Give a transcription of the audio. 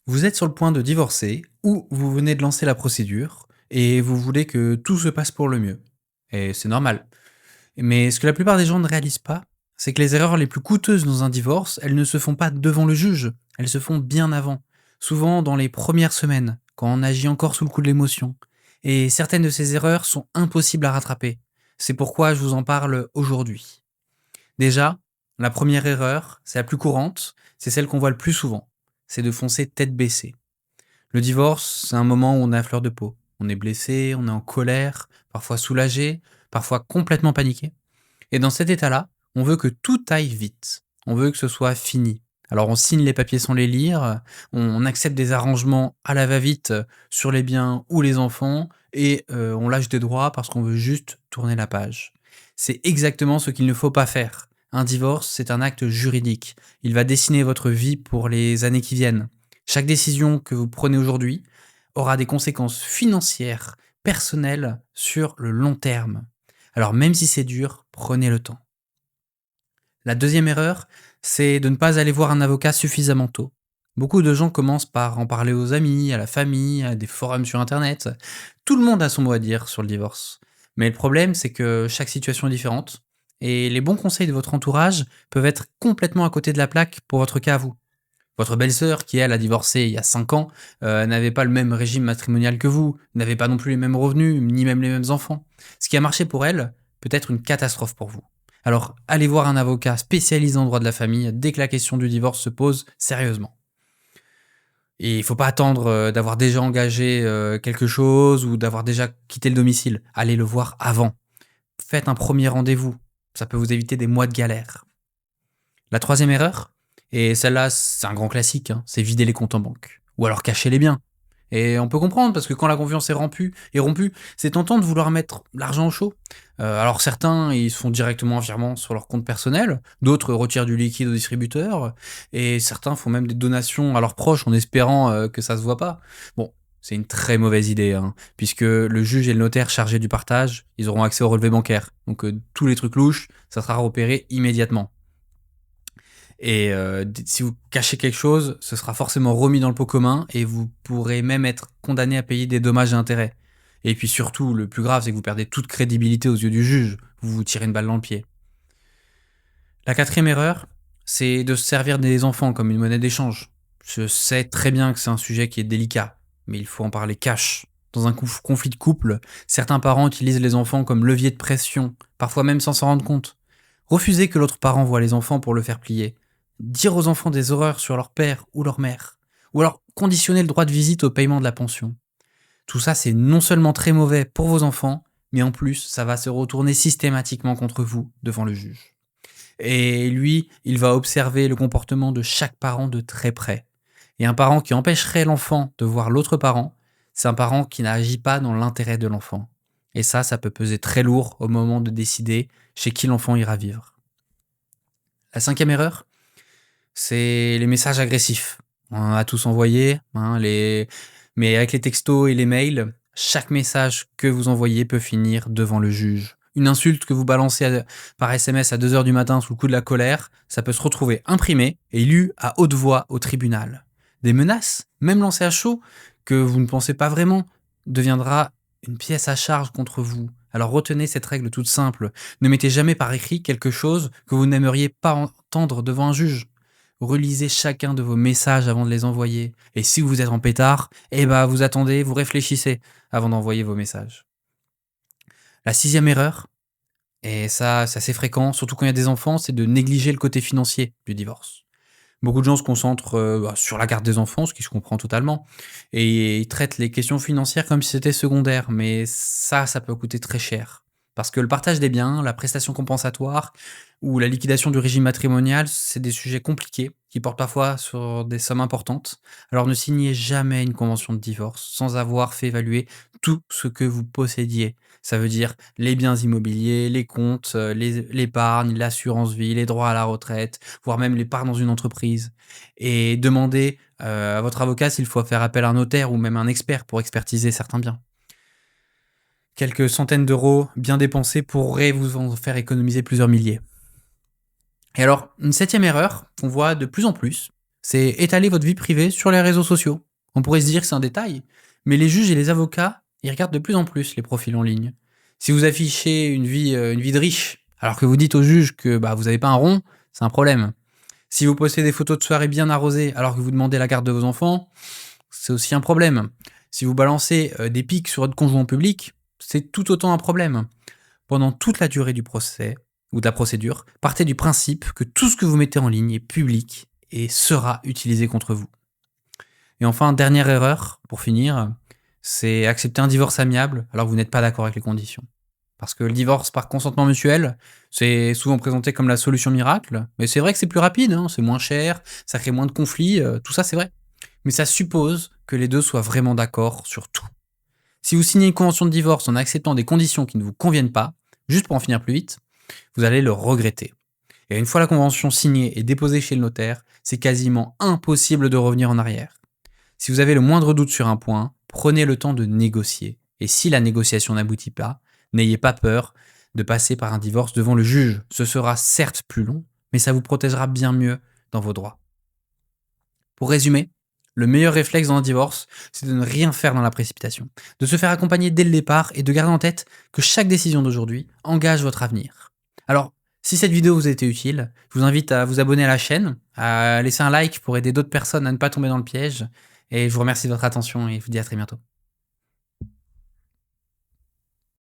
Vous êtes sur le point de divorcer ou vous venez de lancer la procédure et vous voulez que tout se passe pour le mieux. Et c'est normal. Mais ce que la plupart des gens ne réalisent pas, c'est que les erreurs les plus coûteuses dans un divorce, elles ne se font pas devant le juge, elles se font bien avant. Souvent dans les premières semaines, quand on agit encore sous le coup de l'émotion. Et certaines de ces erreurs sont impossibles à rattraper. C'est pourquoi je vous en parle aujourd'hui. Déjà, la première erreur, c'est la plus courante, c'est celle qu'on voit le plus souvent. C'est de foncer tête baissée. Le divorce, c'est un moment où on est à fleur de peau. On est blessé, on est en colère, parfois soulagé, parfois complètement paniqué. Et dans cet état-là, on veut que tout aille vite. On veut que ce soit fini. Alors on signe les papiers sans les lire, on accepte des arrangements à la va-vite sur les biens ou les enfants, et on lâche des droits parce qu'on veut juste tourner la page. C'est exactement ce qu'il ne faut pas faire. Un divorce, c'est un acte juridique. Il va dessiner votre vie pour les années qui viennent. Chaque décision que vous prenez aujourd'hui aura des conséquences financières, personnelles, sur le long terme. Alors même si c'est dur, prenez le temps. La deuxième erreur, c'est de ne pas aller voir un avocat suffisamment tôt. Beaucoup de gens commencent par en parler aux amis, à la famille, à des forums sur internet. Tout le monde a son mot à dire sur le divorce. Mais le problème, c'est que chaque situation est différente. Et les bons conseils de votre entourage peuvent être complètement à côté de la plaque pour votre cas à vous. Votre belle-sœur, qui elle a divorcé il y a 5 ans, n'avait pas le même régime matrimonial que vous, n'avait pas non plus les mêmes revenus, ni même les mêmes enfants. Ce qui a marché pour elle peut être une catastrophe pour vous. Alors, allez voir un avocat spécialisé en droit de la famille dès que la question du divorce se pose sérieusement. Et il ne faut pas attendre d'avoir déjà engagé quelque chose ou d'avoir déjà quitté le domicile. Allez le voir avant. Faites un premier rendez-vous. Ça peut vous éviter des mois de galère. La troisième erreur, et celle-là, c'est un grand classique, hein, c'est vider les comptes en banque. Ou alors cacher les biens. Et on peut comprendre, parce que quand la confiance est rompue, c'est tentant de vouloir mettre l'argent au chaud. Alors certains, ils se font directement un virement sur leur compte personnel, d'autres retirent du liquide au distributeur, et certains font même des donations à leurs proches en espérant que ça se voit pas. Bon, c'est une très mauvaise idée, hein, puisque le juge et le notaire chargés du partage, ils auront accès au relevé bancaire. Donc tous les trucs louches, ça sera repéré immédiatement. Et si vous cachez quelque chose, ce sera forcément remis dans le pot commun et vous pourrez même être condamné à payer des dommages et intérêts. Et puis surtout, le plus grave, c'est que vous perdez toute crédibilité aux yeux du juge. Vous vous tirez une balle dans le pied. La quatrième erreur, c'est de se servir des enfants comme une monnaie d'échange. Je sais très bien que c'est un sujet qui est délicat, mais il faut en parler cash. Dans un conflit de couple, certains parents utilisent les enfants comme levier de pression, parfois même sans s'en rendre compte. Refusez que l'autre parent voie les enfants pour le faire plier. Dire aux enfants des horreurs sur leur père ou leur mère. Ou alors conditionner le droit de visite au paiement de la pension. Tout ça, c'est non seulement très mauvais pour vos enfants, mais en plus, ça va se retourner systématiquement contre vous devant le juge. Et lui, il va observer le comportement de chaque parent de très près. Et un parent qui empêcherait l'enfant de voir l'autre parent, c'est un parent qui n'agit pas dans l'intérêt de l'enfant. Et ça peut peser très lourd au moment de décider chez qui l'enfant ira vivre. La cinquième erreur, c'est les messages agressifs. On en a tous envoyé, hein, mais avec les textos et les mails, chaque message que vous envoyez peut finir devant le juge. Une insulte que vous balancez par SMS à 2 heures du matin sous le coup de la colère, ça peut se retrouver imprimé et lu à haute voix au tribunal. Des menaces, même lancées à chaud, que vous ne pensez pas vraiment, deviendra une pièce à charge contre vous. Alors retenez cette règle toute simple. Ne mettez jamais par écrit quelque chose que vous n'aimeriez pas entendre devant un juge. Relisez chacun de vos messages avant de les envoyer. Et si vous êtes en pétard, vous attendez, vous réfléchissez avant d'envoyer vos messages. La sixième erreur, et ça c'est assez fréquent, surtout quand il y a des enfants, c'est de négliger le côté financier du divorce. Beaucoup de gens se concentrent sur la garde des enfants, ce qui se comprend totalement, et ils traitent les questions financières comme si c'était secondaire, mais ça peut coûter très cher. Parce que le partage des biens, la prestation compensatoire ou la liquidation du régime matrimonial, c'est des sujets compliqués qui portent parfois sur des sommes importantes. Alors ne signez jamais une convention de divorce sans avoir fait évaluer tout ce que vous possédiez. Ça veut dire les biens immobiliers, les comptes, l'épargne, l'assurance vie, les droits à la retraite, voire même les parts dans une entreprise. Et demandez à votre avocat s'il faut faire appel à un notaire ou même un expert pour expertiser certains biens. Quelques centaines d'euros bien dépensés pourraient vous en faire économiser plusieurs milliers. Et alors, une septième erreur qu'on voit de plus en plus, c'est étaler votre vie privée sur les réseaux sociaux. On pourrait se dire que c'est un détail, mais les juges et les avocats, ils regardent de plus en plus les profils en ligne. Si vous affichez une vie de riche, alors que vous dites au juge que bah, vous n'avez pas un rond, c'est un problème. Si vous postez des photos de soirée bien arrosées alors que vous demandez la garde de vos enfants, c'est aussi un problème. Si vous balancez des pics sur votre conjoint public, c'est tout autant un problème. Pendant toute la durée du procès ou de la procédure, partez du principe que tout ce que vous mettez en ligne est public et sera utilisé contre vous. Et enfin, dernière erreur, pour finir, c'est accepter un divorce amiable alors que vous n'êtes pas d'accord avec les conditions. Parce que le divorce par consentement mutuel, c'est souvent présenté comme la solution miracle, mais c'est vrai que c'est plus rapide, hein, c'est moins cher, ça crée moins de conflits, tout ça c'est vrai. Mais ça suppose que les deux soient vraiment d'accord sur tout. Si vous signez une convention de divorce en acceptant des conditions qui ne vous conviennent pas, juste pour en finir plus vite, vous allez le regretter. Et une fois la convention signée et déposée chez le notaire, c'est quasiment impossible de revenir en arrière. Si vous avez le moindre doute sur un point, prenez le temps de négocier. Et si la négociation n'aboutit pas, n'ayez pas peur de passer par un divorce devant le juge. Ce sera certes plus long, mais ça vous protégera bien mieux dans vos droits. Pour résumer, le meilleur réflexe dans un divorce, c'est de ne rien faire dans la précipitation, de se faire accompagner dès le départ et de garder en tête que chaque décision d'aujourd'hui engage votre avenir. Alors, si cette vidéo vous a été utile, je vous invite à vous abonner à la chaîne, à laisser un like pour aider d'autres personnes à ne pas tomber dans le piège, et je vous remercie de votre attention et je vous dis à très bientôt.